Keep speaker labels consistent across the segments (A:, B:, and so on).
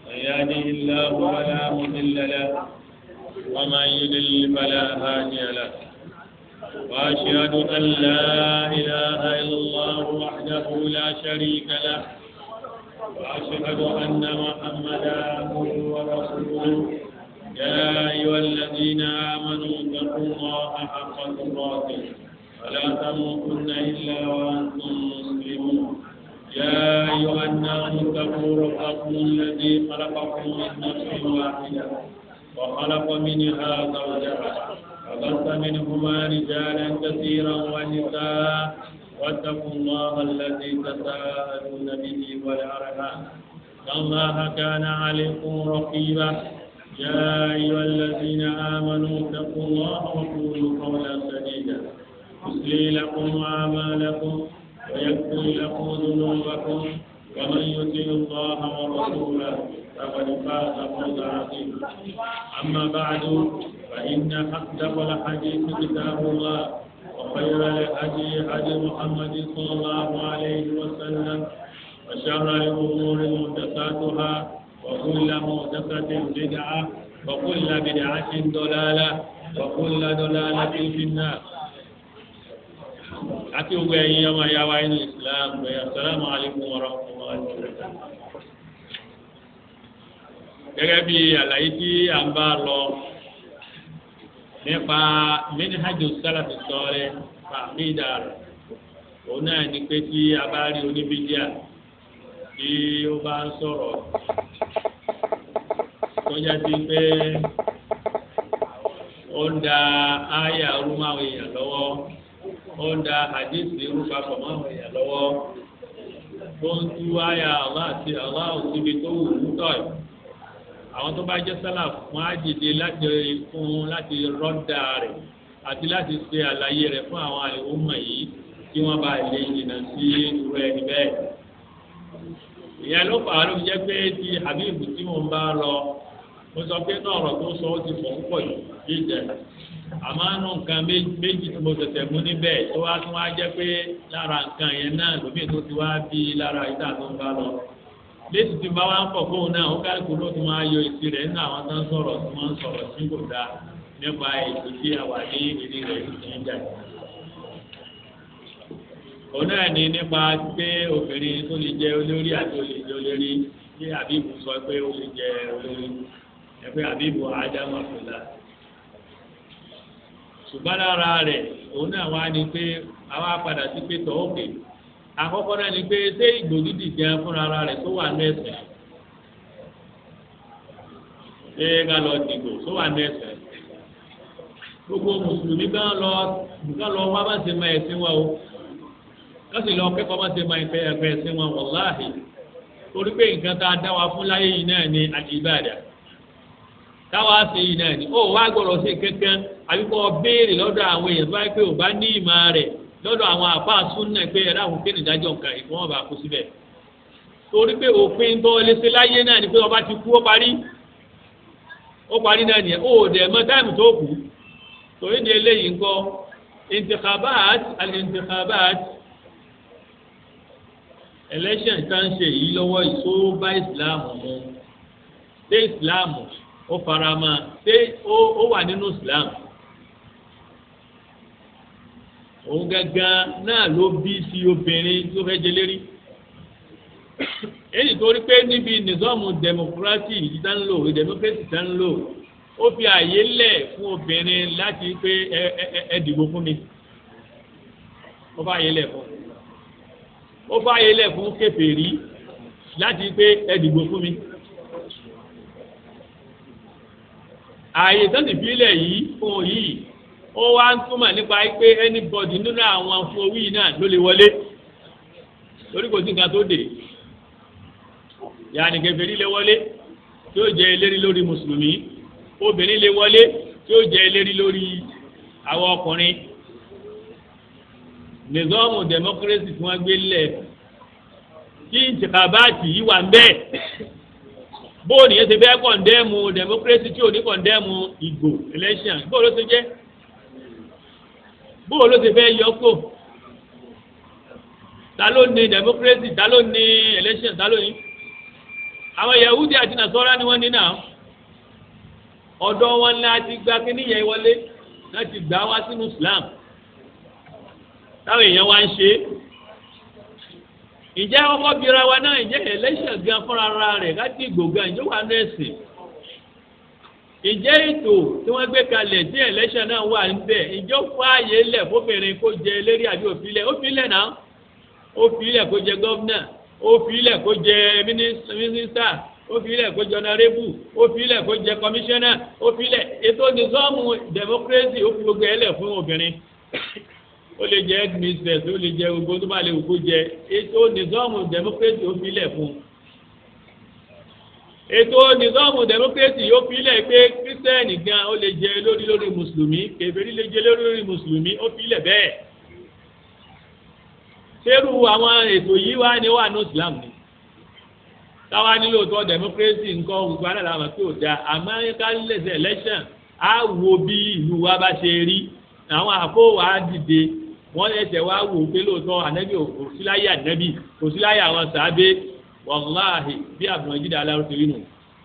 A: من يهده الله فلا مضل له ومن يضلل فلا هادي له وأشهد أن لا إله إلا الله وحده لا شريك له وأشهد أن محمدا عبده ورسوله يا أيها الذين آمنوا اتقوا الله حق تقاته ولا تموتن إلا وأنتم مسلمون يا أيها الناس اتقوا ربكم الذي خلقكم من نفس واحدة وخلق منها زوجها وبث منهما رجالا كثيرا ونساء واتقوا الله الذي تساءلون به والأرحام إن الله كان عليكم رقيبا يا أيها الذين آمنوا اتقوا الله وقولوا قولا سديدا يصلح لكم أعمالكم ويغفر لكم ذنوبكم ومن يطع الله ورسوله فقد فاز فوزا عظيما أما بعد فإن أصدق الحديث كتاب الله وخير الهدي هدي محمد صلى الله عليه وسلم وشر الأمور محدثاتها وكل محدثة بدعة وكل بدعة ضلالة وكل ضلالة في النار. àti gbogbo ẹ̀yin ọmọ ìyá wa inú Islam pé assalamu alaikum wa rahmatullahi wa barakatuh. gẹ́gẹ́ bí àlàyé tí a ń bá lọ nípa minhaju salafi sọ́ọ́rẹ́ fàmídà rẹ̀ òun náà ni pé tí a bá rí oníbídíà tí ó bá ń sọ̀rọ̀ tó jáde pé ó ń da ááyà orúmáwò èèyàn lọ́wọ́ ó ń da àdéhùn irúfà pọ̀mọ́ àwọn èèyàn lọ́wọ́ tó ń tú àyà Allah òsibí tó wù ú tọ̀ ẹ̀. àwọn tó bá jẹ́ sálà fún àjèjì láti rọ́dà rẹ̀ àti láti ṣe àlàyé rẹ̀ fún àwọn àlùmọ̀ yìí kí wọ́n bá lè jìnnà sí irú ẹni bẹ́ẹ̀. ìyẹn ló fà á ló jẹ́ pé ti Habib tí mo ń bá lọ mo sọ pé náà ọ̀rọ̀ tó sọ ó ti fọ̀ púpọ̀ yìí jẹ́ àmọ́ àánú nǹkan méjì tí mo tẹ̀tẹ̀ mú níbẹ̀ tó wá tún wá jẹ́ pé lára nǹkan yẹn náà lómi tó ti wá bí lára ìta tó ń bá lọ. létí tí bá wá ń pọ̀ fóun náà ó kálukú ló tún máa yọ èsì rẹ̀ nínú àwọn tó ń sọ̀rọ̀ tí wọ́n ń sọ̀rọ̀ sí kò dáa nípa ètò tí a wà ní ìdí rẹ̀ ti ń jà. òun náà ní nípa pé obìnrin tó lè jẹ olórí àti olè jẹ olórí tí Àbíbù sọ pé ó lè jẹ olórí ẹgbẹ́ Àbíbù Ádámù àfọlá ṣùgbọ́n lára rẹ̀ òun náà wá ní pé àwa padà sí pé tọ́ òkè àkọ́kọ́ náà ni pé ṣé ìgbòdìdì jẹun fúnra ara rẹ̀ tó wà ní ẹ̀sẹ̀ ṣé ká lọ dìgbò tó wà ní ẹ̀sẹ̀ gbogbo mùsùlùmí kan lọ wá bá ṣe máa ẹ̀sìn wọn o kásì lọ kẹ́kọ̀ọ́ bá ṣe máa ẹ̀fẹ́ ẹ̀sìn wọn wàláhì torí pé nǹkan tá a dá wa fún láyé yìí náà ni àdìbàdà táwa ṣe yìí náà ni ó wá gbọ́dọ̀ ṣe kankan àbíkọ́ béèrè lọ́dọ̀ àwọn èèyàn tó wáyé pé ò bá ní ìmọ̀ rẹ̀ lọ́dọ̀ àwọn àpá súnnà pé ẹ̀dá òun kéde ìdájọ́ nǹkan ìfún wọn bá kú síbẹ̀. torí pé òfin tó lè ṣe láyé náà ni pé ọba ti kú ó parí náà nìyẹn ó dẹ̀ mọ táìmù tó kù torí ní eléyìí ńkọ́ al-intikhabat election tá ń ṣe yìí lọ́wọ́ ìṣó bá ìsìláàmù mu ṣé ìsìláàmù ó farama ṣé ó wà nínú Islam òun gángan náà ló bí sí obìnrin tó fẹ́ jẹ lérí èyí torí pé níbi nìzọ́ọ̀mù democracy tá ń lò democracy tá ń lò ó fi àyè lẹ̀ fún obìnrin láti pé ẹ dìbò fún mi ó bá àyè lẹ̀ fún ó bá àyè lẹ̀ fún kèfèrí láti pé ẹ dìbò fún mi. ààyè tó ti fílẹ̀ yìí fún yìí ó wá ń túmọ̀ nípa pé anybody nínú àwọn fún owó yìí náà ló lè wọlé torí kò sí nǹkan tó dé yàní kèfèrí lè wọlé tí ó jẹ eléri lórí mùsùlùmí obìnrin lè wọlé tí ó jẹ eléri lórí àwọn ọkùnrin nìzọ́ọ̀mù democracy tí wọ́n gbé lẹ̀ tí ìtìkàbáàtì yìí wà ń bẹ́ẹ̀ bóòlù yẹn ti fẹ́ kọ̀ndẹ́mù democracy tí ò ní kọ̀ndẹ́mù ìgbò election bóòlù ti jẹ́ bóòlù ti fẹ́ yọkó ta ló ní democracy ta ló ní election ta ló ní àwọn Yahudi àti Nasara ni wọ́n ní náà ọ̀dọ̀ wọn láti gba kíní yẹn wọlé láti gbà wá sínú Islam táwọn èèyàn wá ń ṣe ìjẹ́ ọkọ̀ bíra wa náà ìjẹ́ election gan fúnra rẹ̀ láti gbòógàn ìjọ wà ní ẹ̀sìn ìjẹ́ ètò tí wọ́n gbé kalẹ̀ tí election náà wà níbẹ̀ ìjọ fààyè lẹ̀ fóbìnrin kó jẹ eléré àbí òfìlẹ̀ náà òfìlẹ̀ kó jẹ gọ́vnà òfìlẹ̀ kó jẹ mínísítà òfìlẹ̀ kó jẹ ọ̀nàrẹ́bù òfìlẹ̀ kó jẹ kọmíṣánná òfìlẹ̀ ètò nìzọ́ọ̀mù democracy ó fi gbogbo ẹlẹ̀ fún obìnrin ó lè jẹ headmistress ó lè jẹ gbogbo tó bá lè wù kó jẹ ètò nìzọ́ọ̀mù democracy ó filẹ̀ fún ètò nìzọ́ọ̀mù democracy yóò filẹ̀ pé kírísítẹ́nì gan ó lè jẹ lórí mùsùlùmí kèfèrí lè jẹ lórí mùsùlùmí ó filẹ̀ bẹ́ẹ̀ ṣerú àwọn ètò yìí wá ní wà ní Islam ni táwa nílò tó democracy nǹkan gbogbo àná làwọn tí ò da America lẹ́sẹ̀ election á wo bí ìlú wa bá ṣe rí àwọn àfọwà dìde wọ́n ẹsẹ̀ wá wò pé lóòótọ́ ànábì kò sí láyé ànábì kò sí láyé àwọn sàábé wàláhì bí àbùmọ̀jídà alárò torí nù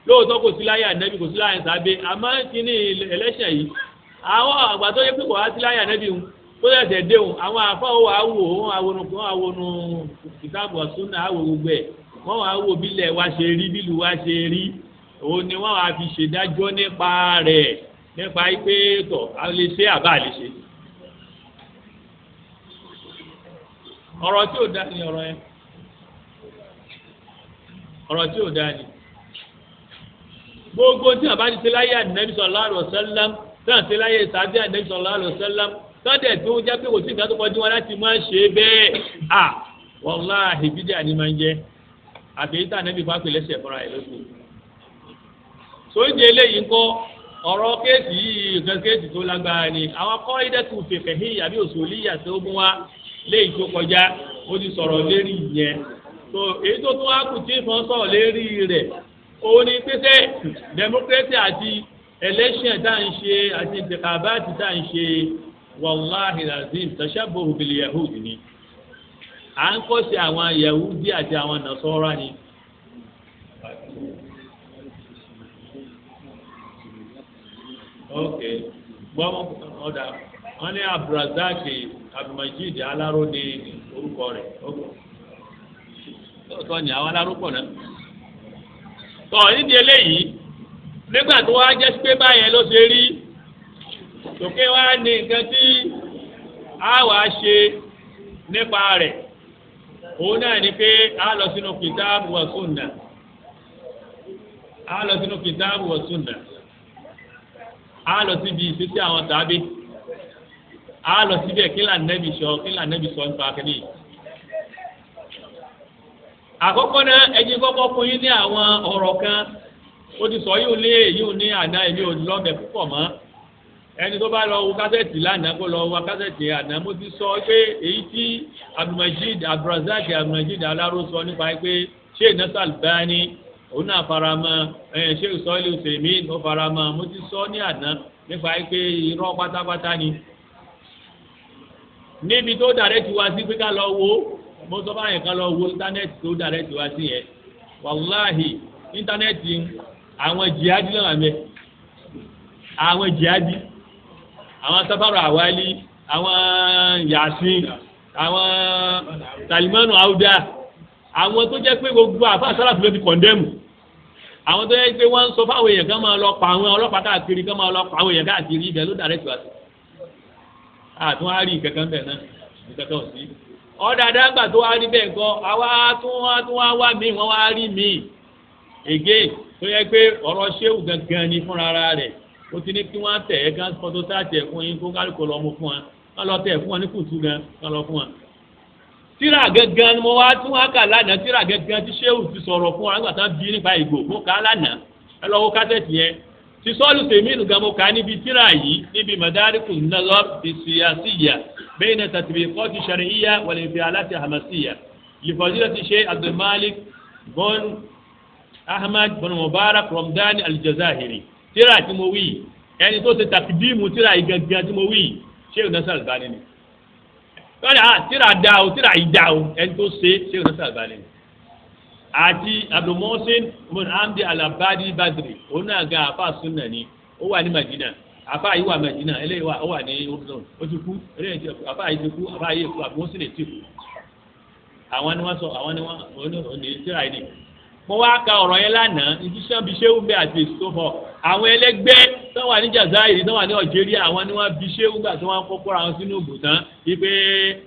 A: lóòótọ́ kò sí láyé ànábì kò sí láyé sàábé àmọ́ kíní ẹlẹ́ṣẹ̀ yìí àwọn àgbà tó yẹ pé kò wá sí láyé ànábì ń tó yẹsẹ̀ dé òun àwọn àfọwà wò wọ́n àwòrán kìtàbù ọ̀sùnà àwò gbogbo ẹ̀ wọ́n wá wò bílẹ̀ wá ṣe rí bílù wá ṣe rí òun ni wọ́n wá fi ṣèdájọ́ nípa rẹ̀ nípa pé tọ̀ a lè ṣe àbá lè ṣe. ọ̀rọ̀ tí ò dá ni ọ̀rọ̀ yẹn ọ̀rọ̀ tí ò dá ni gbogbo tí àbá ti ṣe láyé Ànábì sallallahu alaihi wasallam tí àti láyé sàbí Ànábì sallallahu alaihi wasallam tọ́dẹ̀ tó jẹ́ pé kò sí ìgbà tó kọjú wọn láti máa ṣe bẹ́ẹ̀ à wàláhì bídíà ni máa ń jẹ́ àbẹ̀yí tá Ànábì bá pè lẹ́sẹ̀ fúnra ẹ̀ lóṣù. sóyún eléyìí ńkọ́ ọ̀rọ̀ kéèsì yìí nǹkan kéèsì tó lágbára ni àwọn kọ́ídẹ́tù fèkèhí àbí òṣòlíyà tó mú wa léyìí tó kọjá ó ti sọ̀rọ̀ lérí yẹn tó èyí tó tún wá kù tí ìfọ̀n sọ̀rọ̀ lérí rẹ̀ òun ni pèsè democracy àti election tá à ń ṣe àti ìtẹ̀kàbáàtì tá à ń ṣe wàláhì lazim tashabbuhu bil yahudi ni à ń kọ́ sí àwọn yahudi àti àwọn nasọ́ra ni. ok gbọ́n ọ̀dà wọ́n ní abdulrasaq abdulmajid aláró ní orúkọ rẹ̀ lóòótọ́ ni àwọn aláró pọ̀ náà tọ́ nídìí eléyìí nígbà tó wá jẹ́ pé báyẹn ló ṣe rí tòkè wá ní nǹkan tí a wàá ṣe nípa rẹ̀ òun náà ni pé a lọ sínú kìtáàbù wa sunna a lọ sínú kìtáàbù wa sunna a lọ síbi ìfisí àwọn tàbí a lọ síbi kí là nẹ́bí sọ nípa kìíní. àkọ́kọ́ náà ẹni kọ́kọ́ fún yín ní àwọn ọ̀rọ̀ kan ó ti sọ yóò lé èyí ò ní àná èmi ò lọ́bẹ̀ púpọ̀ mọ́ ẹni tó bá lọ wo kásẹ̀tì lánàá kó lọ wo kásẹ̀tì àná mo ti sọ pé èyí tí abdulrazak abdulmajid aláró sọ nípa pé ṣé Nasir Albani òun náà faramọ́ ṣé ìsọ̀lẹ̀ òsèmí ó faramọ́ mo ti sọ ní àná nípa pé irọ́ pátápátá ni níbi tó dàrẹ́ ti wá sí pé ká lọ wo mo sọ báyìí ká lọ wo íńtánẹ́ẹ̀tì tó dàrẹ́ ti wá sí yẹn wàláhì íńtánẹ́ẹ̀tì àwọn jihadi náà mẹ́ àwọn jihadi àwọn sábàrò àwálí àwọn yasin àwọn salimanu auda àwọn tó jẹ́ pé gbogbo àfa sálàfù ló ti kọ̀ndẹ́mù àwọn tó jẹ́ pé wọ́n ń sọ fáwọn èèyàn kan máa lọ pa àwọn ọlọ́pàá káàkiri kan máa lọ pa àwọn èèyàn káàkiri ibẹ̀ ló dàrẹ́ tiwa sí àtún á rí ìkẹ̀kẹ́ bẹ̀ náà ìkẹ̀kẹ́ ò sí ọ̀dàdà àgbà tó wá rí bẹ́ẹ̀ kọ́ àwa tún wá mí wọ́n wá rí mí ègé tó yẹ pé ọ̀rọ̀ ṣéwù gangan ni fúnra rẹ̀ ó ti ní kí wọ́n tẹ̀ ẹ́ kán fọ́tò táàtì ẹ̀ fún yín kó kálukú lọ mú fún wa kán lọ tẹ̀ fún wọn ní kùtù gan kán lọ fún wa. tíra gangan ni mo wá tún wá kà lánàá tíra gangan tí ṣéwù ti sọ̀rọ̀ fún wa nígbà tán bí nípa ìgbò mo kà á lánàá ẹ lọ wo kásẹ̀tì yẹn ti sọ́ọ̀lù tèmínú gan mo kà á níbi tíra yìí níbi madariku nazar ti siyasiya bayna tatbiqati shar'iyya wal infialati hamasiyya li fadilati Sheikh Abdul Malik bon Ahmad bin Mubarak Ramdani al-Jazahiri tíra tí mo wí ẹni tó ṣe takidimu tíra yìí gangan tí mo wí Sheikh Nasir Albani ni lọ́dà tíra dá o tíra yìí dá o ẹni tó ṣe Sheikh Nasir Albani ni àti abdulmohsen muhammed alabadi badri òun náà gan afa sunna ni ó wà ní Madina afa yìí wà Madina eléyìí ó wà ní Urdun ó ti kú eléyìí afa yìí ti kú afa yìí kú abdulmohsen ti kú àwọn ni wọ́n sọ àwọn ni wọ́n ní tíra yìí ni mo wá ka ọ̀rọ̀ yẹn lánàá ibi sàn bí sẹ́wù bẹ́ẹ̀ àti èso fọ àwọn ẹlẹgbẹ́ tó wà ní Jazairi tó wà ní Algeria àwọn ni wọ́n bí sẹ́wù gbà tó wọ́n kọ́kọ́ ra wọn sínú ògùn tán wípé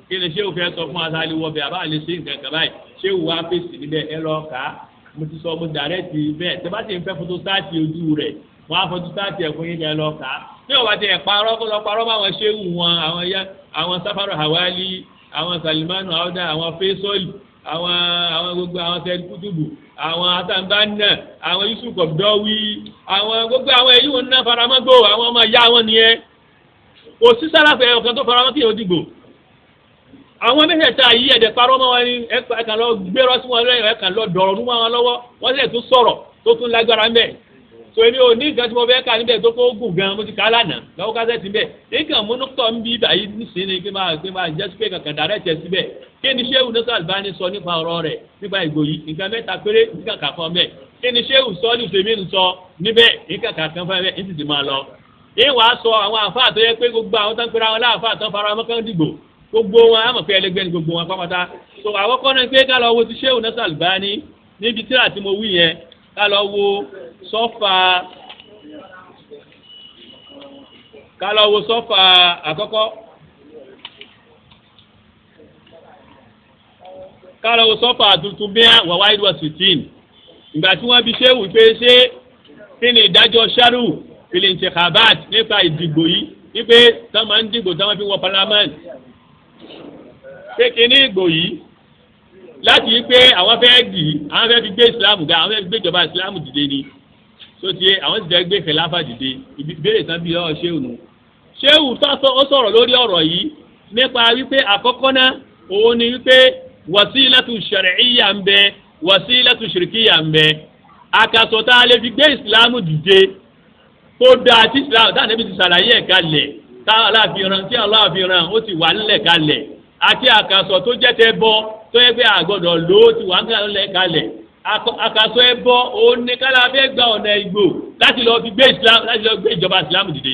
A: kí ni sẹ́wù fẹ́ sọ fún asálẹ̀ wọ bẹ́ẹ̀ àbá lè ṣe nǹkan kan báyìí sẹ́wù wá fèsì níbẹ̀ ẹ lọ kà á mo ti sọ mo dàrẹ́tì bẹ́ẹ̀ tẹ́ bá ti ń fẹ́ foto sáàtì ojú rẹ̀ wọ́n á foto sáàtì ẹ̀kún yín kẹ́ lọ kà á ní ọ̀bá ti ẹ̀ parọ́ kó lọ parọ́ mọ́ àwọn sẹ́wù wọn àwọn Safaru Hawali àwọn Salimanu Auda àwọn Faisal àwọn gbogbo àwọn tẹ́lẹ̀ kútùbù àwọn atambana àwọn Yusuf Kọ̀bdọ́wí àwọn gbogbo àwọn èyí wọn náà faramọ́gbò àwọn ọmọ ìyá wọn nìyẹn kò sí sálàfẹ́ ọ̀kan tó faramọ́ kí yóò dìgbò àwọn mẹ́tẹ̀ẹ̀ta yìí ẹ̀dẹ̀ parọ́ mọ́ wọn ni ẹ̀kan lọ gbérọ́ sí wọn lẹ́yìn ẹ̀kan lọ dọ̀rọ̀ mọ́ wọn lọ́wọ́ wọ́n sì tún sọ̀rọ̀ tó tún lágbára mẹ́ so èmi ò ní nǹkan tí mo fẹ́ kà níbẹ̀ tó kó gùn gan mo ti kà á lánàá lọ́wọ́ kásẹ̀tì bẹ́ẹ̀ nǹkan múnúkọ̀ ń bí báyìí nísìnyí kí máa jẹ́ sí pé kankan dàrẹ́ tẹ̀ síbẹ̀ kí ni Shehu Nasir Albani sọ nípa ọ̀rọ̀ rẹ̀ nípa ìgbò yìí nǹkan mẹ́ta péré nǹkan kà fún ọ bẹ́ẹ̀ kí ni Shehu Sọ́ọ́lì Usaimin sọ níbẹ̀ nǹkan kà kan fún ẹ bẹ́ẹ̀ ní ti máa lọ. yín wàá sọ àwọn àfáà tó yẹ pé gbogbo àwọn tó ń pera wọn láàfáà tó ń fara wọn kán dìgbò gbogbo wọn àmọ̀ pé ẹlẹgbẹ́ ni gbogbo wọn pápátá so àkọ́kọ́ náà pé ká lọ wo ti Shehu Nasir Albani níbi tíra tí mo wí yẹn ká lọ wo sọ́fà àkọ́kọ́ kára wo sọ́fà tuntun bí wọ́n wáyé wọ́n sùtìn ìgbà tí wọ́n bí Shehu pé ṣé kí ni ìdájọ́ sharu filintikhabat nípa ìdìgbò yìí wípé tán máa ń dìgbò tán máa fi wọ parliament pé kí ní ìgbò yìí láti yí pé àwọn fẹ́ dì í àwọn fẹ́ fi gbé Islam ga àwọn fẹ́ fi gbé ìjọba Islam dìde ni tó ti àwọn ti fẹ́ gbé khilafa dìde ìbéèrè tán bí lọ́wọ́ Shehu nù Shehu ó sọ̀rọ̀ lórí ọ̀rọ̀ yìí nípa wípé àkọ́kọ́ náà òun ni wípé wasilatu shar'iyya ń bẹ wasilatu shirkiyya ń bẹ àkàsọ̀ tá a lè fi gbé ìsìlámù dìde tó dáa tí ìsìlámù táwọn ẹbí ti ṣàlàyé ẹ̀ kalẹ̀ táwọn aláàfihàn ó ti wà nílẹ̀ kalẹ̀ àti àkàsọ̀ tó jẹ́ tẹ́ bọ́ tó yẹ pé àgọ́dọ̀ ló ti wà nílẹ̀ kalẹ̀ àkàsọ̀ ẹ bọ́ òun ní kálá fẹ́ gba ọ̀nà ìgbò láti lọ fi gbé ìjọba ìsìlámù dìde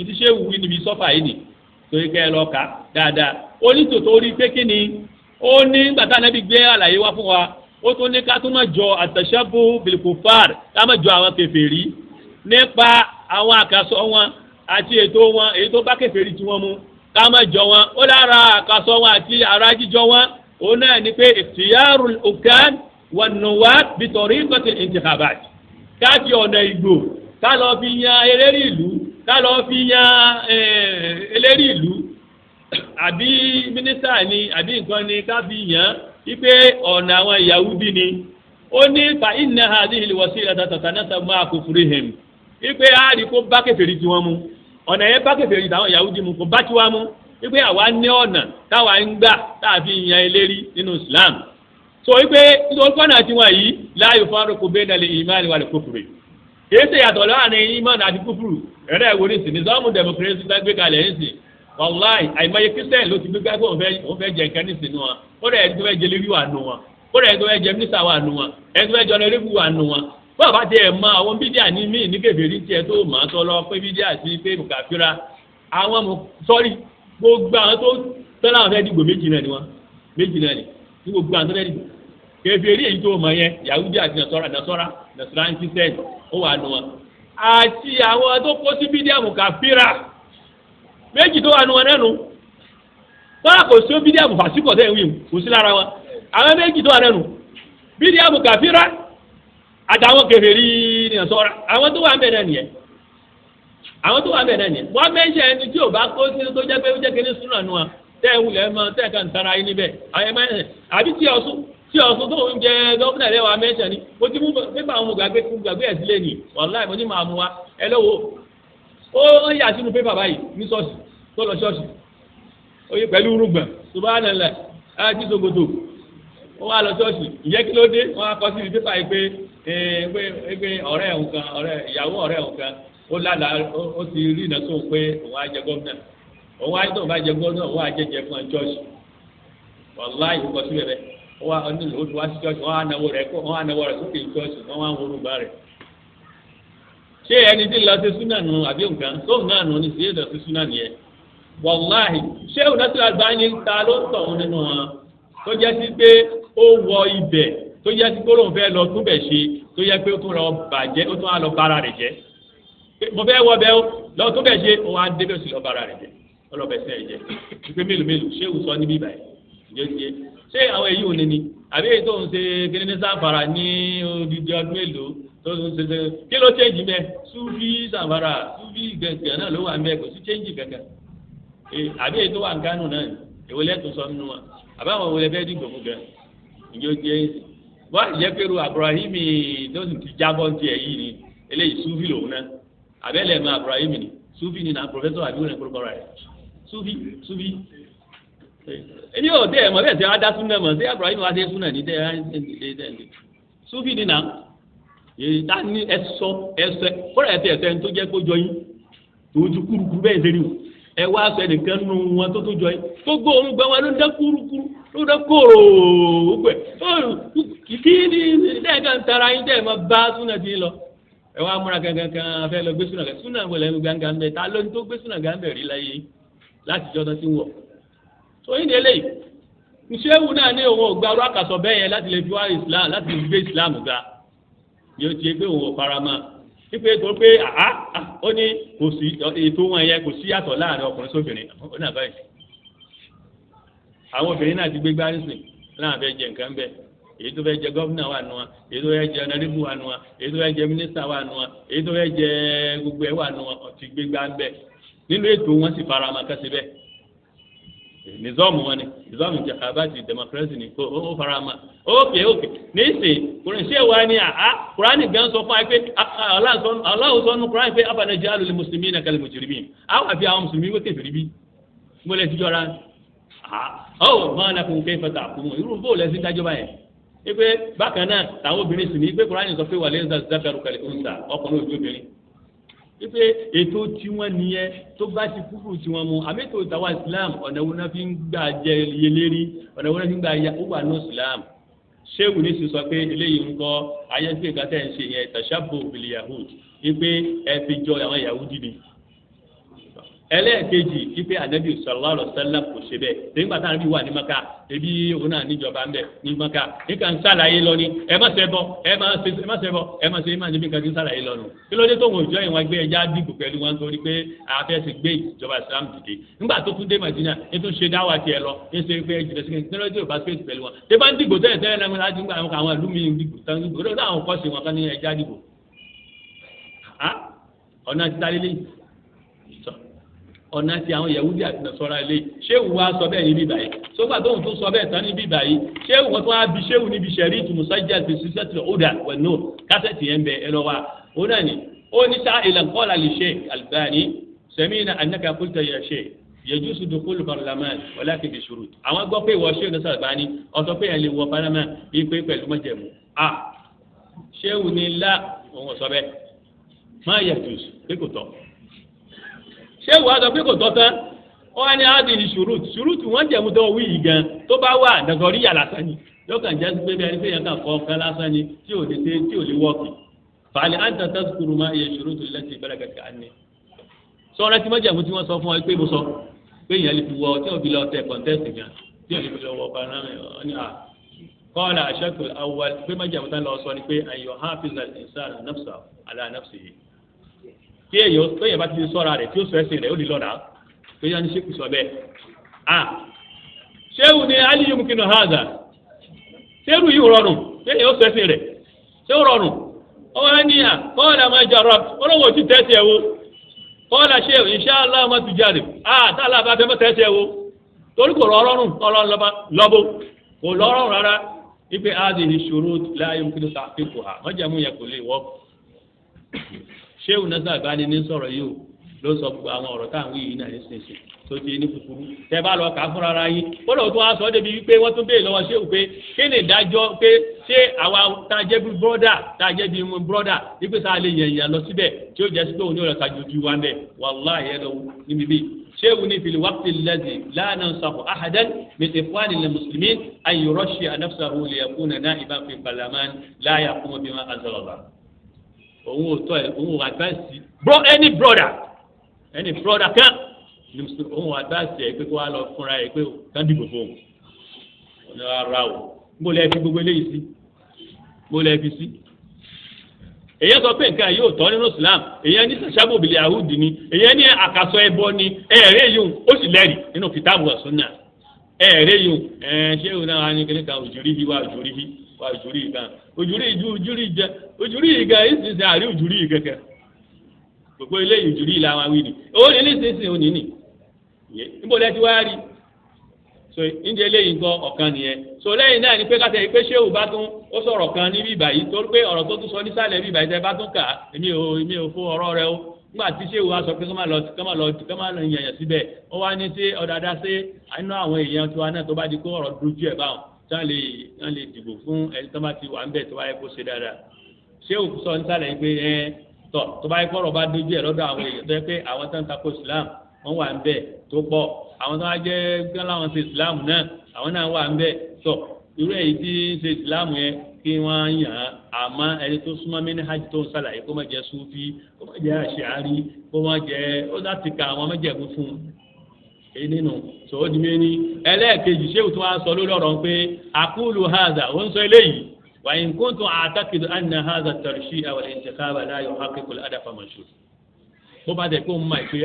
A: ìdí ṣé wù níbi sọ́fà yìí nì torí kẹ́ ẹ lọ kà dáadáa onítòtò rí pé kí ni ó ní gbàtà nàbí gbé àlàyé wá fún wa ó tún ní ká tún má jọ àtàṣàbù bìlìkùfàr ká má jọ àwọn kèfèrí nípa àwọn àkàsọ̀ wọn àti ètò wọn èyí tó bá kèfèrí tí wọ́n mú ká má jọ wọn ó lára àkàsọ̀ wọn àti ara jíjọ wọn òun náà ní pé ikhtiyarul ukan wan nuwat bi tariqatil intikhabat káàkiri ọ̀nà ìgbò ká lọ fi yan eléré ìlú ká lọ fi yan eléré ìlú àbí mínísítà ni àbí nǹkan ni ká fi yàn wípé ọ̀nà àwọn Yahudi ni ó ní fa inna hadhihi alwasilata tatanasab ma'a kufrihim wípé a rí kó bá kèfèrí tí wọ́n mú ọ̀nà yẹn bá kèfèrí táwọn Yahudi mú kó bá tí wọ́n mú wípé àwa ní ọ̀nà táwa ń gbà táàfi yan eléri nínú Islam so wípé nítorí pọ́nà tí wọ́n yìí la yufarriqu bayna al-imani wal-kufri kìí ṣe yàtọ̀ láàrin imani àti kúfùrù ẹ̀rẹ́ ìwòrí sí ní sọ́ọ̀mù democracy gbé kalẹ̀ ń sìn wàláì àìmọye kristian ló ti gbégbá pé òun fẹ́ jẹ nǹkan nísìnyí wọn ó rẹ̀ ẹni tó fẹ́ jẹ lérí wà nù wọn ó rẹ̀ ẹni tó fẹ́ jẹ mínísà wà nù wọn ẹni tó fẹ́ jẹ ọ̀nàrẹ́bù wà nù wọn bọ́ọ̀ bá tiẹ̀ mọ àwọn bídíà ní míì ní kèfèrí tiẹ̀ tó mọ̀ ọ́ tọ́lọ́ pé bídíà sí pé kàfíra àwọn sọ́rí gbogbo àwọn tó tọ́lá àwọn fẹ́ dìgbò méjì náà ni ní gbogbo àwọn tó fẹ́ dìgbò kèfèrí èyí tó mọ̀ yẹn Yahudi àti nasọ́ra kristian ó wà nù wọn àti àwọn tó kó sí bídíà kàfíra méjì tó wà nù wọn nẹ́nu tọ́lá kò sí bídíàmù fàṣíkọ̀ tẹ́ ìwé kò sí lára wọn àwọn méjì tó wà nẹ́nu bídíàmù kàfírà àtàwọn kèfèrí nìyẹn sọ́ra àwọn tó wà ń bẹ̀ náà nìyẹn wọ́n mẹ́ṣẹ̀ ẹni tí ò bá kó sí tó jẹ́ pé ó jẹ́ kéde súnà nù wọn tẹ́ ẹ̀ wulẹ̀ mọ́ tẹ́ ẹ̀ kàn tara yín níbẹ̀ àwọn mẹ́ṣẹ̀ àbí tí ọ̀sùn tó ń jẹ gọ́fúnà lẹ́wà mẹ́ṣẹ̀ ni mo ti mú pépà àwọn gbàgbé ẹ̀ sílẹ̀ nì wàláì mo ní máa mú wa ẹ lọ́wọ́ ó yà sínú pépà báyìí ní ṣọ́ọ̀ṣì tó lọ ṣọ́ọ̀ṣì oye pẹ̀lú rúgbọ̀n subhanallah àti ṣòkòtò ó wá lọ ṣọ́ọ̀ṣì ìyẹ́ kí ló dé wọ́n á kọ sí pépà yìí pé ọ̀rẹ́ ẹ̀hún kan ìyàwó ọ̀rẹ́ ẹ̀hún kan ó lálàá ó ti rí iná tó pé òun á jẹ gómìnà òun á tó bá jẹ gómìnà òun á jẹjẹ fún ṣọ́ọ̀ṣì wàláì kọ sí bẹ̀rẹ̀ wọ́n wá nílò ó ti wá sí church wọ́n á náwó rẹ̀ sókè church wọ́n wá ń wọ́n rúbá rẹ̀. ṣé ẹni tí ń lọ sí súnà nù àbí nǹkan tóun náà nù ní sí èdè sí súnà nìyẹn. wàláhì ṣé òun náà ti wá gbá yín ta ló ń tọ̀ ọ́n nínú wọn tó jẹ́ sí pé ó wọ ibẹ̀ tó jẹ́ sí pé òun fẹ́ lọ túbẹ̀ ṣe tó yẹ pé ó tún lọ bàjẹ́ ó tún á lọ bára rẹ̀ jẹ́ mo fẹ́ wọ bẹ́ẹ̀ lọ túbẹ̀ ṣe òun á débẹ̀ sí lọ bára rẹ̀ jẹ́ ọlọ́bẹ̀ sẹ́ ẹ̀ jẹ́ ìpè mélòó ṣé òun sọ níbí báyìí ṣé àwọn èyí ò ní ni àbí èyí tó ń ṣe kí ní sanfara ní odidi ọdún mélòó tó ń ṣe kí ló change mẹ́ sufi sanfara sufi gẹ̀gẹ̀ náà ló wà mẹ́ kò sí change gẹ̀gẹ̀ àbí èyí tó wà ń Kánò náà èwo lẹ́tọ̀ọ́ sọ nínú wa àbí àwọn òwò lẹ́fẹ́ dìgbò fún gẹ̀ ìjọ jẹ́ èsì wọ́n á jẹ́ pẹ̀lú Abrahimi tó sì ti jábọ́ ti ẹ̀ yìí ni eléyìí sufi lòun náà àbẹ́lẹ̀ mọ́ Abrahimi ni sufi ni na professor àbí wọn kúrò kọ́ra ẹ̀ sufi ẹni yóò dé ẹ̀mọ́ bẹ́ẹ̀ tí wọ́n á dá súnà mọ̀ sí Abrahim wá dé súnà ní dẹ́ sufi ni na èyí tá ní ẹsọ kọ́ra ẹ̀ tẹ̀ ẹ̀sẹ̀ tó jẹ́ kó jọ yín tó ju kúrukúru bẹ́ẹ̀ ṣe rí o ẹ wá aṣọ ẹnìkan nù wọn tó jọ yín tó gbó òun gbẹ wọn ló ń dẹ́ kúrukúru ló ń dẹ́ kóró gbẹ kí ni dẹ́ẹ̀kan tara yín dẹ́ẹ̀ máa bá súnà ti lọ ẹ wá múra kankan fẹ́ lọ gbé súnà wọlé ẹnu gángan bẹ́ẹ̀ ta ló ń tó gbé súnà gángan rí láyé láti jọ́ tí ń wọ̀ oyin délé ìṣéwù náà ní òun ògbà ọ̀rọ̀ àkàsọ bẹ́ẹ̀ yẹn láti lè fi wá Islam láti lè gbé Islam ga yóò ti gbé òun ọ̀farama wípé tó pé ó ní kò sí ètò wọn yẹn kò sí yàtọ̀ láàrin ọkùnrin sóbìnrin ó náà báyìí àwọn obìnrin náà ti gbé gbárísìn náà fẹ́ jẹ nǹkan bẹ́ẹ̀ èyí tó fẹ́ jẹ gọ́fúnà wà nù wa èyí tó fẹ́ jẹ ọ̀nàdìbò wà nù wa èyí tó fẹ́ jẹ mínísítà wà nù wa èyí tó fẹ́ jẹ gbogbo ẹ̀ wà nù wa ti gbé gbá bẹ́ẹ̀ nínú ètò wọn sì farama kẹsì bẹ́ẹ̀ nizọ́ọ̀mù wọn ni nizọ́ọ̀mù jàkàbáàtì democracy ni ó fara ma ókè níìsín kùrìn ṣé wa ni kùránì gan sọ fún wa pé aláwọ̀ sọ́nù kùránì pé abànàjẹ́ alòlè mùsùlùmí náà kẹlẹ̀ mùsùlùmí àwọn àfi àwọn mùsùlùmí wọ́n kẹfìrí bí gbọ́dọ̀ ti jọra máa nàkùn kẹ́ ìfẹ́ta àkùnmọ̀ irú bó lẹ́sìn dájọ́ báyẹn pé bákan náà táwọn obìnrin sì ní pé kùránì sọ pé wà lẹ́yìn zakaru kẹlẹ̀ òǹtà ọkùnrin ojú obìnrin wípé ètò tiwọn nìyẹn tó bá ti kúkú tiwọn mu àmì ètò ìtawà Islam ọ̀nà wo náà fi ń gbà jẹ yẹlérí ọ̀nà wo náà fi ń gbà ya ó wà ní Islam ṣéwù ní sísọ pé eléyìí ń kọ́ ayélujára ìka tẹ̀ ń ṣe yẹn tashabbu bil yahud wípé ẹ fi jọ àwọn Yahudi ni ẹlẹ́ẹ̀kejì wípé Ànábì sallallahu alaihi wasallam kò ṣe bẹ́ẹ̀ nígbà táwọn ẹbí wà ní Maka ebi òun náà níjọba ń bẹ ní Maka nígbà ń sàlàyé lọ ni ẹ má ṣe bọ ẹ má ṣe má níbi nǹkan tí ń sàlàyé lọ nù kí ló dé tó wọn òjò ìwọ̀n gbé ẹja dìbò pẹ̀lú wọn torí pé àfẹ́sẹ̀ gbé ìjọba Islam dìde nígbà tó tún dé Madina ní tún ṣe dáwà tiẹ̀ lọ ní ṣe pé jìnnà sí kí ló dé òbá space pẹ̀lú wọn tẹ bá ń dìbò tẹ́lẹ̀ náà láti gbà àwọn ìlú mi dìbò tán dìbò lọ́dọ̀ àwọn kọ́ọ̀sì wọn kan ní ẹja dìbò ọ̀nà ti ta lélẹ́yìn ọ̀nà tí àwọn Yahudi àti Nasara ilé ṣéwù wa sọ bẹ́ẹ̀ níbí báyìí sọ́gbà tóun tó sọ bẹ́ẹ̀ tán níbí báyìí ṣéwù wọn tó wá bí ṣéwù níbi ṣẹ̀rí ìtumùsájà ti ṣiṣẹ́ tó ọ̀dà wẹ̀nù kásẹ̀tì yẹn bẹ ẹ lọ wa ó náà ni ó ní sá ìlànkọ́lá lè ṣe Albani sẹ́mìnà anaka kúlta yẹ ṣe yajuzu dukhul parliament walakin bi shurut àwọn gbọ́ pé ìwọ ṣéwù Nasara Albani ọ̀sọ́ pé yẹn lè wọ parliament bí pé pẹ̀lú mọ́jẹ̀mú ṣéwù ni lá òun sọ bẹ́ẹ̀ má yẹ tùs pé kò tọ́ ṣé wàá sọ pé kò tọ́ tán ó wá ní ádìrí ṣùrùtù wọ́n jẹ̀mú tó wí yìí gan tó bá wà dàgọ́rí yà lásán ni yóò kàn jẹ́ pé bí ẹni pé yẹn kàn kọ́ ọ̀kan lásán ni tí ò lè wọ́ọ̀kì fàálẹ̀ àǹtà tásùkùrù máa yẹ ṣùrùtù lẹ́sìn ìbẹ̀rẹ̀ kẹ̀kẹ́ àní. sọ́ọ́rẹ́ tí mọ́jẹ̀mú tí wọ́n sọ fún ọ pé mo sọ pé ìyẹn lè fi wọ tí òbí lọ tẹ kọ̀ǹtẹ́sì gan tí òbí lọ wọ kọ́ọ̀lá àṣẹ́kù awwal pé mọ́jẹ̀mú tán lọ sọ ni pé àyọ̀ hafiz al-insan nafsa ala nafsihi tí èèyàn bá ti sọ́ra rẹ̀ tí ó sọ ẹ̀sìn rẹ̀ ó lè lọ́ra pé yẹn ní ṣékù sọ bẹ́ẹ̀. ṣéwù ni aliyu mukinu haza ṣéwù yìí rọrùn tí èèyàn ó sọ ẹ̀sìn rẹ̀ ṣé ó rọrùn ọwọ́ ẹni kọ́ọ̀lá máa jàrọ̀ ọlọ́wọ́ ti tẹ́sí ẹ̀ wo kọ́ọ̀lá ṣéwù inṣàlá máa tù jáde tálà bá fẹ́ mọ́ tẹ́sí ẹ̀ wo torí kò rọrùn lọ́bọ̀ kò lọ́rùn rárá ipe adìrí ṣòro láàyè mukinu sàfikù ha wọ́n jẹ́ mú yẹ kò lè wọ́ ṣéwù Nasara Albani ní sọ̀rọ̀ yìí o ló sọ gbogbo àwọn ọ̀rọ̀ táwọn yìí náà ní sísè tó ti ní kúkúrú tẹ bá lọ kà á fúnra ara yín ó lọ tó wá sọ débi wípé wọ́n tún béè lọ́wọ́ ṣéwù pé kí ni ìdájọ́ pé ṣé àwa tá a jẹ́ bí bọ́dà tá a jẹ́ bí bọ́dà wípé sáà lè yẹn yẹn lọ síbẹ̀ tí ó jẹ́ sí pé òun ní ọ̀rọ̀ kájú ojú wa ń bẹ̀ wàláhì ẹ̀ lọ níbi bí ṣéwù ní fil waqti alladhi la nansahu ahadan min ikhwani al-muslimin an yurashshi'a nafsahu liyakuna na'iban fi parliament la yaqumu bima anzala Allah. òun ò tọ́ ẹ̀ òun ò advance any brother kan òun ò advance ẹ̀ pé kó wá lọ fúnra ẹ̀ pé kán dìbò fún òun rárá o mo lè fi gbogbo eléyìí sí mo lè fi sí. èyàn sọ pé nǹkan yóò tọ́ nínú Islam èyàn ní sàṣàbò bìlẹ̀ àhùdì ni èyàn ní àkàsọ ẹbọ ni ẹ̀ẹ́rẹ́ yìí ó sì lẹ́rìí nínú kìtàbù wa sunnah ẹ̀ẹ́rẹ́ yìí ṣé òun náà wà ní kíní kan òjòrí yìí wà òjòrí yìí kan òjòrí yìí gan yìí sì ṣe àrí òjòrí yìí kẹ̀kẹ́ gbogbo eléyìí òjòrí yìí làwọn awí ni òun ní nísinsìnyí òun ní níbo lẹ ti wá rí so ìdí eléyìí nǹkan ọ̀kan nìyẹn so lẹ́yìn náà ni pé káṣẹ́ yìí pé ṣéwù bá tún ó sọ̀rọ̀ kan ní bíbà yìí torí pé ọ̀rọ̀ tó tún sọ nísàlẹ̀ bíbà yìí tẹ́ bá tún kà èmi ò fún ọ̀rọ̀ rẹ o nígbà tí ṣéwù wá sọ pé kọ́ máa lọ yẹ̀yẹ̀ síbẹ̀ ó wá ní sí ọ̀dàdà sí inú àwọn èèyàn tiwa náà tó bá di kó ọ̀rọ̀ dojú ẹ̀ báwọn tí wọ́n lè dìbò fún ẹni tó bá ti wà ń bẹ̀ tó bá yẹ kó ṣe dáadáa ṣéwù sọ nísàlẹ̀ yìí pé tó bá yẹ kó ọ̀rọ̀ bá dojú ẹ̀ lọ́dọ̀ àwọn èèyàn tó yẹ pé àwọn tó ń takò Islam wọ́n wà ń bẹ̀ tó pọ̀ àwọn tó wá jẹ́ gbọ́n láwọn ṣe Islam náà àwọn náà wà ń bẹ̀ tọ̀ irú èyí tí ń ṣe Islam yẹn kí wọ́n yàn án àmọ́ ẹni tó súnmọ́ mí ní hajj tó ń ṣàlàyé kó má jẹ́ sufi kó má jẹ́ àṣàrí kó má jẹ́ ó láti ka àwọn mẹ́jẹ̀mú fún èyí nínú sọ̀rọ̀ di méní ẹlẹ́ẹ̀kejì ṣéwù tó wá sọ lórí ọ̀rọ̀ pé àkúlù haza ó ń sọ eléyìí wa in kuntu a'taqidu anna haza at-tarshi'a wal-intikhaba la yuhaqqiqu al-hadafa manshur bó bá tẹ̀ kó ń mọ̀ pé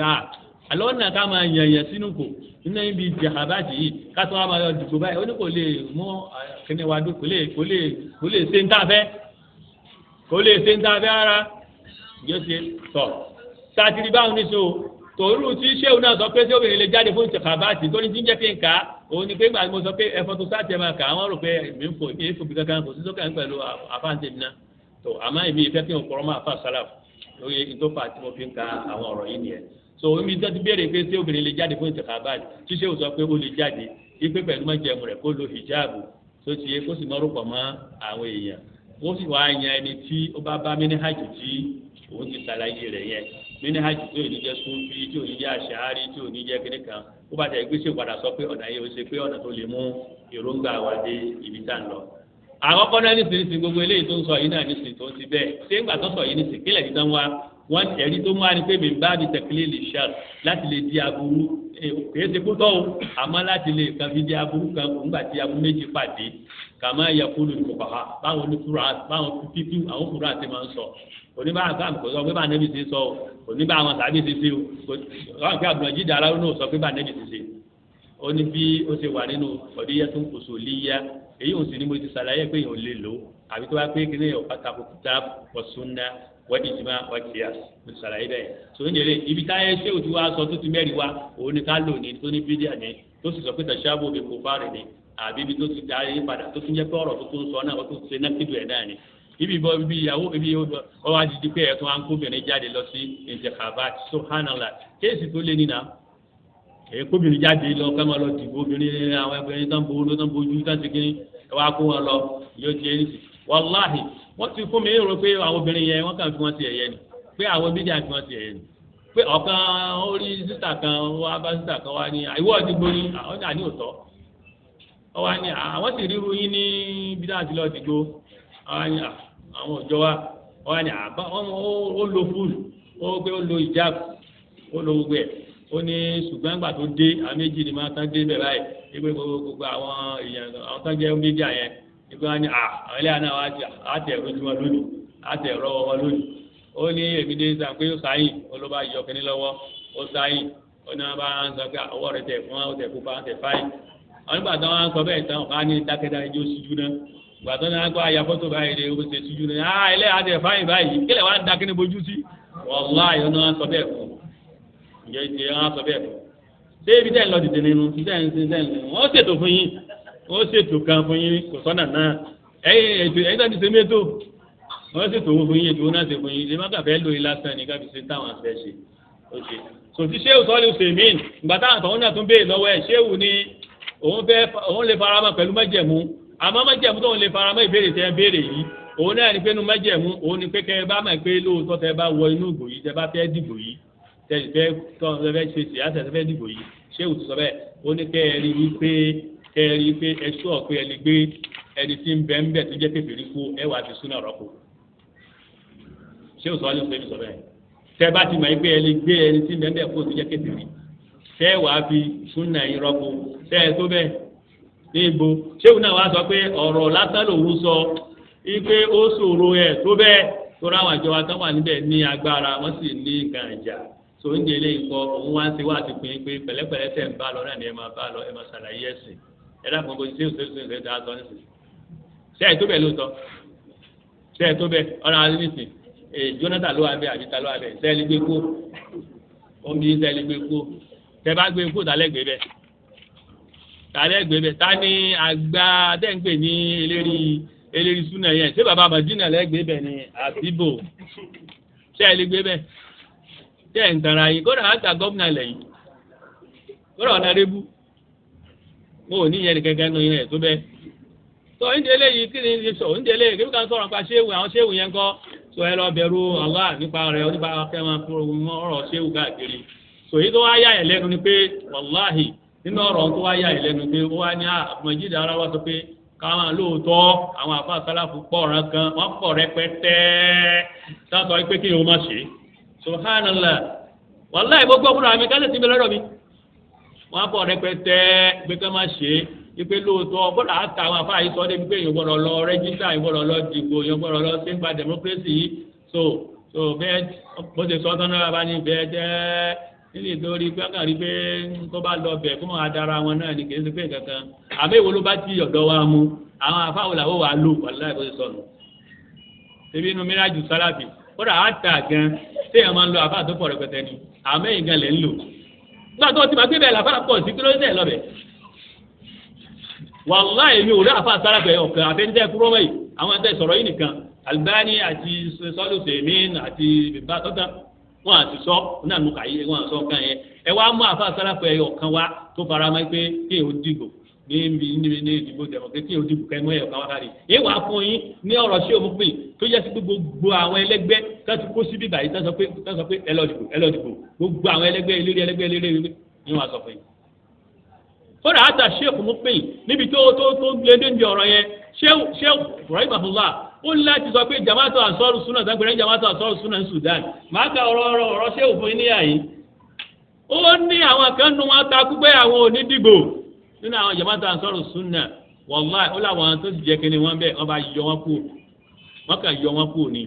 A: àlọ́ náà ká máa yànyàn sínú kò nínú ibi jàhábàjì yìí ká tó wá máa yọ dìbò báyìí ó ní kò lè mú kíní wa dún kò lè ṣe ń tàfẹ́ ara yóò ṣe tọ̀ sátìrì báwọn ní so tòrú tí sẹ́wọ̀n náà sọ pé tí obìnrin lè jáde fún jàhábàjì tó ní tí ń jẹ́ kí n kà á òun ni pé gbàgbé mo sọ pé ẹ̀fọ́ tó sáà tẹ̀ máa kà á wọ́n rò pé èmi ń fò bí kankan kò sí sókè pẹ̀lú àfáàǹtẹ̀ mi náà tó àmọ́ èmi ìfẹ́ kí n kọ́rọ́ máa fà sálàf lóye ìtọ́fà tí mo fi ń ka àwọn ọ̀rọ̀ yìí nìyẹn so omi tó ti béèrè pé tí obìnrin lè jáde fún ìtẹ̀kábàd tí sẹ́wọ̀n sọ pé ó lè jáde ipe pẹ̀lú májẹ̀mú rẹ̀ kó lo hijabu tó ti yẹ kó sì mọ́ rúpọ̀ mọ́ àwọn èèyàn ó sì wá yan ẹni tí ó bá bá míníhàjì tí òun ti ṣàlàyé rẹ̀ yẹn míníhàjì tí ò ní jẹ́ súnfì tí ò ní jẹ́ àṣàárí tí ò ní jẹ́ kíní kan ó bá tẹ̀ gbéṣẹ́ padà sọ pé ọ̀nà yẹn ó ṣe pé ọ̀nà tó lè mú èròǹgbà wa dé ibi tá ń lọ. àwọn kọ́nà nísìnyí gbogbo eléyìí tó ń sọ yìí náà nísìnyí tó ń ti bẹ́ẹ̀ ṣé ńgbà tó sọ yìí nísìnyí kílẹ̀ yìí tán wá wọ́n ẹ̀rí tó máa ní pé mi bá di tẹ̀kílẹ̀ lè ṣá láti lè di aburú kìí ṣe kótó o àmọ́ láti lè kàn fi di aburú kan nígbà tí aburú méjì pàdé kàmá yakulu nìkọ̀kọ̀ báwọn onífúra báwọn pípí àwọn fúra ti máa ń sọ oníbà àgbàm kò sọ pé bá nẹ́bí ti sọ o oníbà àwọn sàbí ti ṣe o wọ́n fi àbùnà jíjà ara náà sọ pé bá nẹ́bí ti ṣe ó ní bí ó ṣe wà nínú ọ̀díyẹ tó ń kóso líyá èyí ò sì ní mo ti ṣàlàyé pé èèyàn lè lò àbí tó bá pé kí ní ọ̀pátàkù kitab wa sunnah wọ́n ìjìmá wọ́n ti yà mo ti ṣàlàyé bẹ́ẹ̀ tó ń jẹ́lẹ̀ ibi táyé ṣé o ti wá sọ tó ti mẹ́rin wá òun ni ká lò ní tó ní bídíà ní tó sì sọ pé tàṣàbò mi kò fárẹ̀ ní àbí ibi tó ti darí padà tó tún jẹ́ pé ọ̀rọ̀ tó tún sọ náà ó tún ṣe náà kíndùn ẹ̀ náà ni ibi ìbọn ibi ìyàwó ibi ọwọ́ adidi pé ẹ̀tún à ń kóbìnrin jáde lọ sí intikhabat subhanallah kéèsì tó lé nínà èyí kóbìnrin jáde lọ ká máa lọ dìbò obìnrin àwọn ẹgbẹ̀rin tán bojú tán ti kiri ẹ wá kó wọn lọ yóò ti ẹni sí wàláhì wọ́n ti fún mi rò pé àwọn obìnrin yẹn wọ́n kàn fi wọ́n ti ẹ̀yẹ ni pé àwọn bídíà fi wọ́n ti ẹ̀yẹ ni pé ọ̀kan orí sísà kan wá bá sísà kan wá ní àìwọ́ ọ̀dìgbò ni àwọn ní àní òtọ́ wá ní àwọn sì ríru yín ní bídíà ti lọ dìgbò àwọn òjò wa wọ́n ní àbá ó lo fúlù ó gbé ó lo ìjáàbù ó lo gbogbo ẹ̀ ó ní ṣùgbọ́n ìgbà tó dé àwọn méjì ni máa tán dé bẹ̀ báyìí wípé gbogbo àwọn èèyàn àwọn tán jẹ́ méjì àyẹn wípé wọ́n ní àwọn ẹlẹ́yà náà wá àti ẹ̀rọ ojú wọn lónìí àti ẹ̀rọ wọn lónìí ó ní èmi dé sàn pé ó sáyìn ó ló bá yọ kíní lọ́wọ́ ó sáyìn ó ní wọ́n bá ń sọ pé ọwọ́ rẹ̀ tẹ̀ fún ó tẹ̀ pupa ó tẹ̀ fáyìn àwọn nígbà tí wọ́n sọ bẹ́ẹ̀ tán ọ̀ká ní dákẹ́dákẹ́ jó síjú náà ìgbà tó náà gbọ́ àyà fọ́tò báyìí lè ó ṣe síjú náà ẹlẹ́yà tẹ̀ fáyìn báyìí kílẹ̀ wá ń da kíní bojú sí wàláhì ọ̀nà wọn sọ bẹ́ẹ̀ fún ìyẹn ti wọn sọ bẹ́ẹ̀ fún ṣé ibi tẹ́ ń lọ dìde nínú wọ́n ṣètò fún yín wọ́n ṣètò kan fún yín kò sọ́nà náà ẹ̀yin tó ti ṣe mẹ́tò wọ́n ṣètò owó fún yín ètò náà ṣe fún yín ṣe má kàfẹ́ lórí lásán ní káfíńsì táwọn afẹ́ ṣe oṣù kò sí ṣéwù sọ́ọ́lù sèmín ìgbà táwọn àtọ̀hún náà tún béè lọ́wọ́ ẹ̀ ṣéwù ni òun lè faramọ́ pẹ̀lú májẹ̀mú àmọ́ májẹ̀mú tóun lè faramọ́ ìbéèrè tẹ́ béèrè yìí òun náà ní pé nu májẹ̀mú òun ní pé kẹ́ ẹ bá mọ̀ pé lóòótọ́ tẹ́ bá wọ inú ìgò yìí tẹ́ bá fẹ́ dìbò yìí tẹ̀sífẹ́ tọ́fẹ́ ṣe síyáṣà tẹ́fẹ́ dìbò yìí ṣéwù tó sọ bẹ́ẹ̀ ó ní kẹ́ẹ̀rí wípé ẹṣú ọ̀pẹ ẹni gbé ẹni tí ń bẹ ń bẹ̀ tó jẹ́ kékeré kú ẹwà ti súnà rọ́pò ṣéwù sọ wá ní sọ bẹ́ẹ̀ tẹ́ bá ti mọ̀ pé ẹni gbé ẹni tí ń bẹ ń bẹ̀ kú tó jẹ́ kékeré tẹ́ wàá fi súnà yín rọ́pò tẹ́ ẹ tó bẹ́ẹ̀ ní ibo ṣéwù náà wá sọ pé ọ̀rọ̀ lásán lòun sọ wípé ó ṣòro ẹ̀ tó bẹ́ẹ̀ tó ráwọn àjọ àtàwọn níbẹ̀ ní agbára wọ́n sì ní nǹkan ìjà tó ń délé nǹkan òun wá ń ṣe wá ti pín pé pẹ̀lẹ́pẹ̀lẹ́ tẹ̀ ń bá lọ náà ni ẹ máa bá lọ ẹ máa ṣàlàyé ẹ̀sìn ẹ dákun bó ṣe ṣe dáa tọ́ nísìnyí ṣé ẹ̀ tó bẹ̀ lóòótọ́ ṣé ẹ̀ tó bẹ̀ ọ̀rọ̀ àti nísìn Jonathan ló wà bẹ́ẹ̀ àbí ta ló wà bẹ́ẹ̀ sẹ́ẹ̀lì gbé kó omi sẹ́ẹ̀lì gbé kó tẹ́ bá gbé kó tálẹ́ gbé bẹ́ẹ̀ ta ni àgbà tẹ́ǹpẹ̀ ní eléri súnà yẹn ṣé bàbá Madina lẹ́gbẹ̀ẹ́ bẹ̀ ni àbíbò ṣé ẹ lè gbé bẹ́ẹ̀ ṣé ẹ̀ ń tara yìí kódà á ta gómìnà lẹ́yìn kódà ọ̀nà rébù mo ò ní yẹn kẹ́kẹ́ nù yẹn tó bẹ́ẹ̀ tó ń délé yìí kí ni sọ ń délé kí ni ká sọ̀rọ̀ nípa ṣéwù àwọn ṣéwù yẹn kọ́ tó ẹ lọ bẹ̀rù Allah nípa rẹ̀ nípa kẹ́wọn ọ̀rọ̀ ṣéwù káàkiri tó yìí tó wá yà ẹ̀ lẹ́nu ni pé wàláhì nínú ọ̀rọ̀ tó wá yà ẹ̀ lẹ́nu pé ó wá ní àmọ̀jídà ara wa sọ pé káwọn lóòótọ́ àwọn àfa sálàfù pọ̀ rẹ̀ kan wọ́n pọ̀ rẹpẹtẹ sáàtọ̀ pé kí o má ṣe subhanallah wàláhì gbogbo ọkùnrin àmì kálẹ̀ sí mi lọ́dọ̀ mi wọ́n pọ̀ rẹpẹtẹ pé ká má ṣe ipe lóòótọ́ gbọ́dọ̀ àtà àwọn àfa yìí sọ débi pé èèyàn gbọ́dọ̀ lọ rẹ́jísítà èèyàn gbọ́dọ̀ lọ dìbò èèyàn gbọ́dọ̀ lọ sí nípa democracy yìí so bẹ́ẹ̀ bó ṣe sọ tán náà bá ní bẹ́ẹ̀ jẹ́ nítorí pé káàrí pé tó bá lọ bẹ̀ fún adara wọn náà ni kì í ṣe pé kankan àmọ́ ìwo ló bá ti ọ̀dọ̀ wa mu àwọn afáwọn làwọn wà lò wàláì bó ṣe sọnù ebi inú mìíràn sálábì kódà á tà gan téèyàn máa ń lo àfáà tó pọ̀ rẹpẹtẹ ni àmọ́ ẹ̀yìn gan lẹ̀ ń lò nígbà tó ti máa gbé bẹ́ẹ̀ làfáà pọ̀ sí kí ló ń tẹ̀ lọ́bẹ̀ wàláì mi ò rí àfáà sálábì ọ̀kan àfẹnjẹ́ kúrọ́ mọ́ yìí àwọn ẹ̀ńtẹ́ sọ̀rọ̀ yìí nìkan Albani àti sọ́lù sèmín àti bìbá tọ́tà wọn àti sọ náà nù kàyé wọn àti sọ kan yẹn ẹ wá mú àfa sálàfẹ ẹyọ kan wá tó fara máa pé kí èèyàn dìbò ní ìdìbò dẹ̀mọ̀ pé kí èèyàn dìbò kẹ́ mú ẹyọ kan wá kárí yé wàá fún yín ní ọ̀rọ̀ sí òun pè tó yẹ sí gbogbo àwọn ẹlẹgbẹ́ tó ti kó síbí báyìí tó sọ pé ẹ lọ dìbò gbogbo àwọn ẹlẹgbẹ́ eléré ni wọn sọ fún yín. kódà àtà sheikh mú pè níbi tó gbé ní ọ̀rọ̀ yẹn sheikh rahimahullah ó ní láti sọ pé jamaatu ansọ́rù súnà sàgbẹ̀rẹ̀ jamaatu ansọ́rù súnà ní Sudan máa ka ọ̀rọ̀ ṣé òfin níyà yìí ó ní àwọn kan nu wọn takú pé àwọn ò ní dìbò nínú àwọn jamaatu ansọ́rù súnà wàláì ó láwọn tó ti jẹ́ kí ni wọ́n bẹ́ẹ̀ wọ́n bá yọ wọn kú wọ́n kà yọ wọn kú ní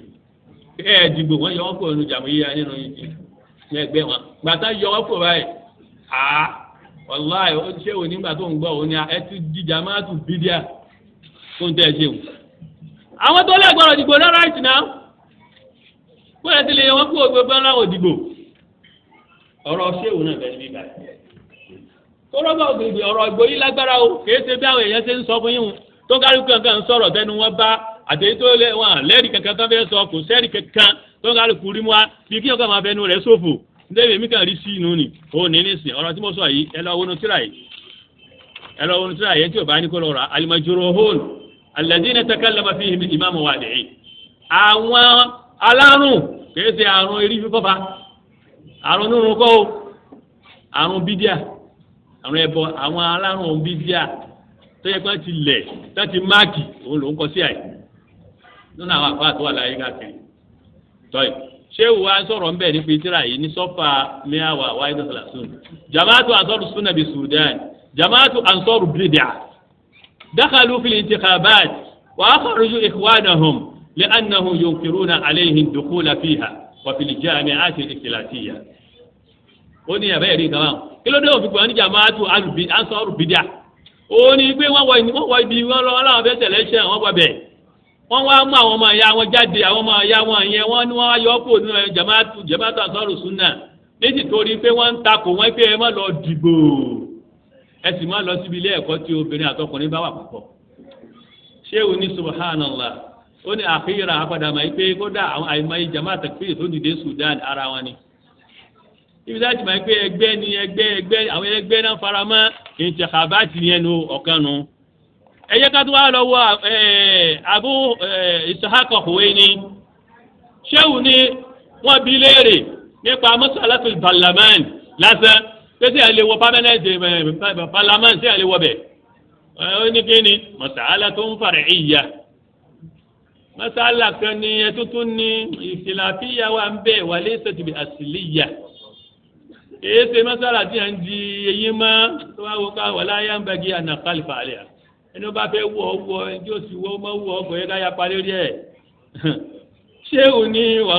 A: dìbò wọ́n yọ wọn kú nínú jàmúyíyá nínú ẹgbẹ́ wọn gbàtà yọ wọn kú báyìí wàláì ó ṣé òní nígbà tó ń gbọ́ òní ẹ ti di jamaatu bídíà tó ń tẹ́ ẹ ṣe wò àwọn tó lè gbọ́dọ̀ dìbò náà ráìtì náà kó ẹ ti lè wọ́n kó gbogbo láwọn òdìbò ọ̀rọ̀ ṣéwù náà bẹ̀rẹ̀ bí báyìí tó rọ́bà ògbègbè ọ̀rọ̀ ìgbò yìí lágbára o kìí ṣe bí àwọn èèyàn ṣe ń sọ fún yín tó kárí kankan ń sọ̀rọ̀ tẹnu wọn bá àtẹ̀yí tó lé wọn lẹ́rìí kankan tó fẹ́ sọ kò sẹ́rìí kankan tó kárí kúrí mu wa bí kí ọkọ̀ máa fẹnu rẹ̀ ṣòfò ndébè mí kàn rí sí inú ni ó ní nísìn ọ̀rọ̀ tí mo sọ yìí ẹ lọ wọnú tíra yìí tí ò bá ní kó lọ rà al-majruhun alladhina takallama fihim al-imam Wadi'i àwọn alárùn kìí ṣe àrùn erí fífọ́fà àrùn nínú kọ́ o àrùn bídíà àrùn ẹ̀bọ àwọn alárùn bídíà tó yẹ kí wọ́n ti lẹ̀ tó ti máàkì òun ló ń kọ́ sí àyè nínú àwọn àpá àtọ́wà láyé káàkiri tọ́yì ṣé wàá sọ̀rọ̀ ńbẹ̀ ní pétérà yìí ní sọ́fà mẹ́wàá wáyé dọ́sọ̀làsùn jamaatu ansaru sunna bi Sudan jamaatu ansaru bid'a دخلوا في الانتخابات وأخرجوا إخوانهم لأنهم ينكرون عليه الدخول فيها وفي الجامعات الإسلامية. ó ní ẹ̀bẹ́ rí nǹkan báwọn kí ló dé òfin pẹ̀lú jamaatu ansaru bid'a ó ní pé wọ́n wọ ibi wọn lọ láwọn fẹ́ selection wọ́n wọ bẹ̀ wọ́n wá mú àwọn ọmọ ìyá wọn jáde àwọn ọmọ ìyá wọn yẹn wọ́n ní wọ́n yọ kó nínú jamaatu ansaru sunna nítorí pé wọ́n ń takò wọ́n pé ẹ má lọ dìbò ẹ sì máa lọ síbi ilé ẹ̀kọ́ tí obìnrin àtọkùnrin bá wà púpọ̀ ṣé o ní subhanallah ó ní àkíyèrè àpàdà máa pé kódà àwọn àìmọye jamaat takfir tó dìde Sudan ara wọn ni ibi láti máa pé ẹgbẹ́ ni ẹgbẹ́ àwọn ẹgbẹ́ náà fara mọ́ intikhabati yẹn nu ọ̀kan nu ẹ̀yẹ ká tó wá lọ wọ Abu Ishaq Huwaini ṣéwù ni wọ́n bi léèrè nípa masalatul parliament lásán pé tí a lè wọ permanent parliament tí a lè wọ bẹ̀ ó ní kí ni masalatun far'iyya masala kan ní ẹtútún ní ìfìlàfíà wà ń bẹ̀ wa laysat bi asliyya èyí ṣe masala tí a ń di eyín mọ́ tó wá wọ ká wala yanbaghi an nakhalifa alayha ẹni wọ́n bá fẹ́ wọ ẹni tí ó sì wọ́ ọmọ wọ ọgbọ̀n yẹn ká yá parí rí ẹ̀ ṣé òní wà.